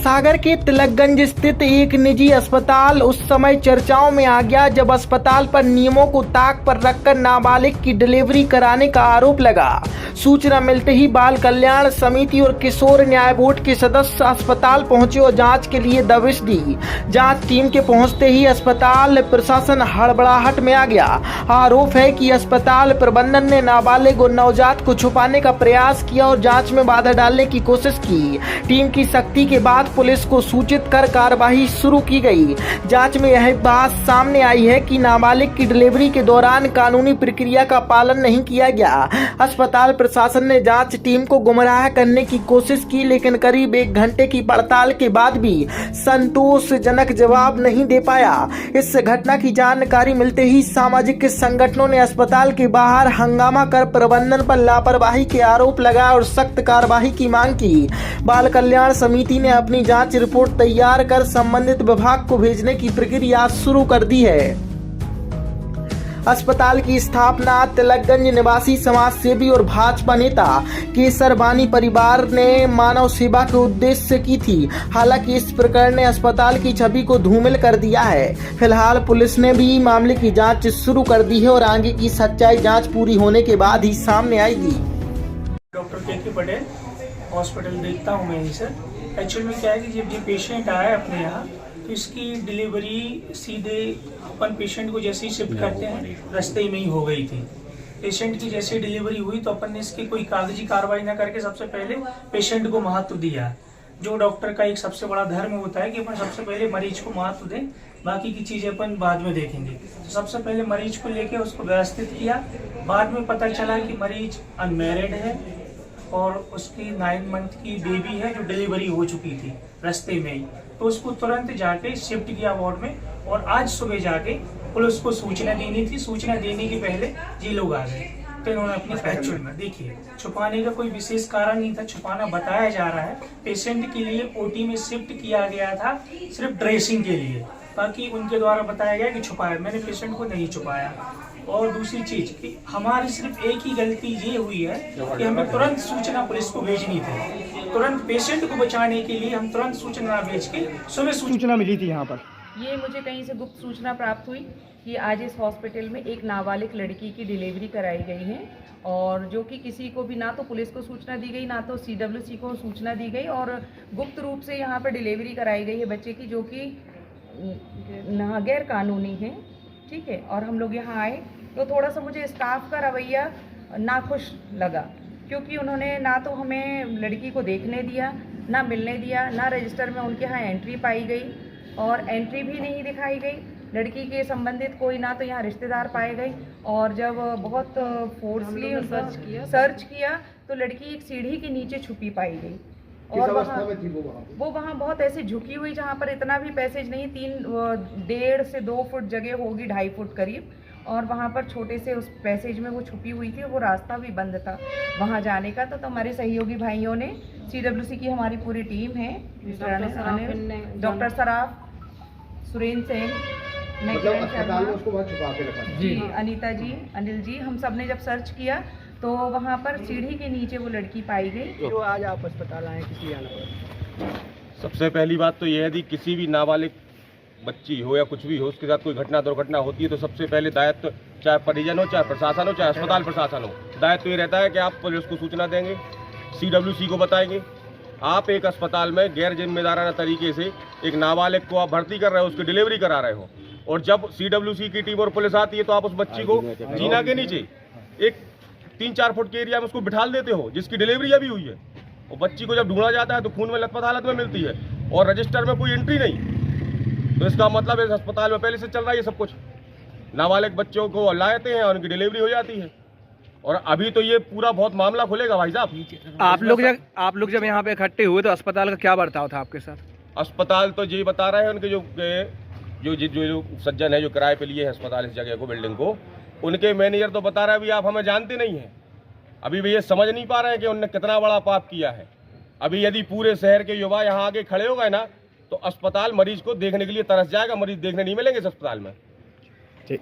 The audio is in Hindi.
सागर के तिलकगंज स्थित एक निजी अस्पताल उस समय चर्चाओं में आ गया जब अस्पताल पर नियमों को ताक पर रखकर नाबालिग की डिलीवरी कराने का आरोप लगा। सूचना मिलते ही बाल कल्याण समिति और किशोर न्याय बोर्ड के सदस्य अस्पताल पहुंचे और जांच के लिए दबिश दी। जांच टीम के पहुंचते ही अस्पताल प्रशासन हड़बड़ाहट में आ गया। आरोप है कि अस्पताल प्रबंधन ने नाबालिग और नवजात को छुपाने का प्रयास किया और जांच में बाधा डालने की कोशिश की। टीम की सख्ती के बाद पुलिस को सूचित कर कार्रवाई शुरू की गई। जांच में यह बात सामने आई है कि नाबालिग की डिलीवरी के दौरान कानूनी प्रक्रिया का पालन नहीं किया गया। अस्पताल प्रशासन ने जांच टीम को गुमराह करने की कोशिश की, लेकिन करीब 1 घंटे की पड़ताल के बाद भी संतोषजनक जवाब नहीं दे पाया। इस घटना की जानकारी मिलते ही सामाजिक संगठनों ने अस्पताल के बाहर हंगामा कर प्रबंधन पर लापरवाही के आरोप लगाए और सख्त कार्रवाई की मांग की। बाल कल्याण समिति ने अपनी जांच रिपोर्ट तैयार कर संबंधित विभाग को भेजने की प्रक्रिया शुरू कर दी है। अस्पताल की स्थापना तिलकगंज निवासी समाज सेवी और भाजपा नेता केसर बानी परिवार ने मानव सेवा के उद्देश्य से की थी। हालांकि इस प्रकरण ने अस्पताल की छवि को धूमिल कर दिया है। फिलहाल पुलिस ने भी मामले की जांच शुरू कर दी है और आगे की सच्चाई जांच पूरी होने के बाद ही सामने आएगी। डॉक्टर के पटेल हॉस्पिटल देखता हूँ मैं यहीं सर। एक्चुअल में क्या है कि जब ये पेशेंट आया अपने यहाँ तो इसकी डिलीवरी सीधे अपन पेशेंट को जैसे ही शिफ्ट करते हैं रास्ते में ही हो गई थी। पेशेंट की जैसे डिलीवरी हुई तो अपन ने इसकी कोई कागजी कार्रवाई ना करके सबसे पहले पेशेंट को महत्व दिया। जो डॉक्टर का एक सबसे बड़ा धर्म होता है कि अपन सबसे पहले मरीज को महत्व दें, बाकी की चीजें अपन बाद में देखेंगे। तो सबसे पहले मरीज को लेके उसको व्यवस्थित किया। बाद में पता चला कि मरीज अनमैरिड है और उसकी 9 मंथ की बेबी है जो डिलीवरी हो चुकी थी रास्ते में ही। तो उसको तुरंत जाके शिफ्ट किया वार्ड में और आज सुबह जाके पुलिस को सूचना देनी थी। सूचना देने के पहले ये लोग आ गए तो इन्होंने अपनी एक्चुअल में देखिए छुपाने का कोई विशेष कारण नहीं था। छुपाना बताया जा रहा है। पेशेंट के लिए ओटी में शिफ्ट किया गया था सिर्फ ड्रेसिंग के लिए, बाकी उनके द्वारा बताया गया कि छुपाया। मैंने पेशेंट को नहीं छुपाया। और दूसरी चीज कि हमारी सिर्फ एक ही गलती ये हुई है कि हमें तुरंत सूचना पुलिस को भेजनी थी। तुरंत पेशेंट को बचाने के लिए हम तुरंत सूचना भेज के सुबह सूचना मिली थी। यहाँ पर ये मुझे कहीं से गुप्त सूचना प्राप्त हुई कि आज इस हॉस्पिटल में एक नाबालिग लड़की की डिलीवरी कराई गई है और जो कि किसी को भी ना तो पुलिस को सूचना दी गई ना तो CWC को सूचना दी गई और गुप्त रूप से यहाँ पर डिलीवरी कराई गई है बच्चे की, जो कि गैर कानूनी है। ठीक है। और हम लोग यहाँ आए तो थोड़ा सा मुझे स्टाफ का रवैया नाखुश लगा, क्योंकि उन्होंने ना तो हमें लड़की को देखने दिया, ना मिलने दिया, ना रजिस्टर में उनके यहाँ एंट्री पाई गई और एंट्री भी नहीं दिखाई गई। लड़की के संबंधित कोई ना तो यहाँ रिश्तेदार पाए गए और जब बहुत फोर्सली सर्च किया तो लड़की एक सीढ़ी के नीचे छुपी पाई गई और वो वहाँ बहुत ऐसे झुकी हुई, जहाँ पर इतना भी पैसेज नहीं, 1.5 से 2 फुट जगह होगी, 2.5 फुट करीब, और वहाँ पर छोटे से उस पैसेज में वो छुपी हुई थी। वो रास्ता भी बंद था वहाँ जाने का। तो हमारे सहयोगी भाइयों ने, CWC की हमारी पूरी टीम है, डॉक्टर सराफ, सुरेंद्र सेन, जी, अनीता जी, अनिल जी, हम सब ने जब सर्च किया तो वहाँ पर सीढ़ी के नीचे वो लड़की पाई गई। जो आज आप अस्पताल आए किस लिए आना पड़ा? सबसे पहली बात तो यह है कि किसी भी नाबालिग बच्ची हो या कुछ भी हो, उसके साथ कोई घटना दुर्घटना होती है तो सबसे पहले दायित्व, चाहे परिजन हो, चाहे प्रशासन हो, चाहे अस्पताल प्रशासन हो, दायित्व ये रहता है कि आप पुलिस को सूचना देंगे, CWC को बताएंगे। आप एक अस्पताल में गैर जिम्मेदाराना तरीके से एक नाबालिग को आप भर्ती कर रहे हो, उसकी डिलीवरी करा रहे हो, और जब CWC की टीम और पुलिस आती है तो आप उस बच्ची को जीना के नीचे एक 3-4 फुट के एरिया में उसको बिठाल देते हो, जिसकी डिलीवरी अभी हुई है। और बच्ची को जब ढूंढा जाता है तो खून में लथपथ हालत में मिलती है और रजिस्टर में कोई एंट्री नहीं। तो इसका मतलब इस अस्पताल में पहले से चल रहा है ये सब कुछ। नाबालिग बच्चों को लाते हैं और उनकी डिलीवरी हो जाती है। और अभी तो ये पूरा बहुत मामला खुलेगा भाई साहब। आप लोग जब यहाँ पे इकट्ठे हुए तो अस्पताल का क्या बर्ताव था आपके साथ? अस्पताल तो यही बता रहे हैं, उनके जो सज्जन है जो किराए पे लिए हैं अस्पताल इस जगह को, बिल्डिंग को, उनके मैनेजर तो बता रहे हैं अभी आप हमें जानते नहीं हैं। अभी भी ये समझ नहीं पा रहे हैं कि उनने कितना बड़ा पाप किया है। अभी यदि पूरे शहर के युवा यहाँ आगे खड़े हो गए ना तो अस्पताल मरीज को देखने के लिए तरस जाएगा। मरीज देखने नहीं मिलेंगे इस अस्पताल में। ठीक।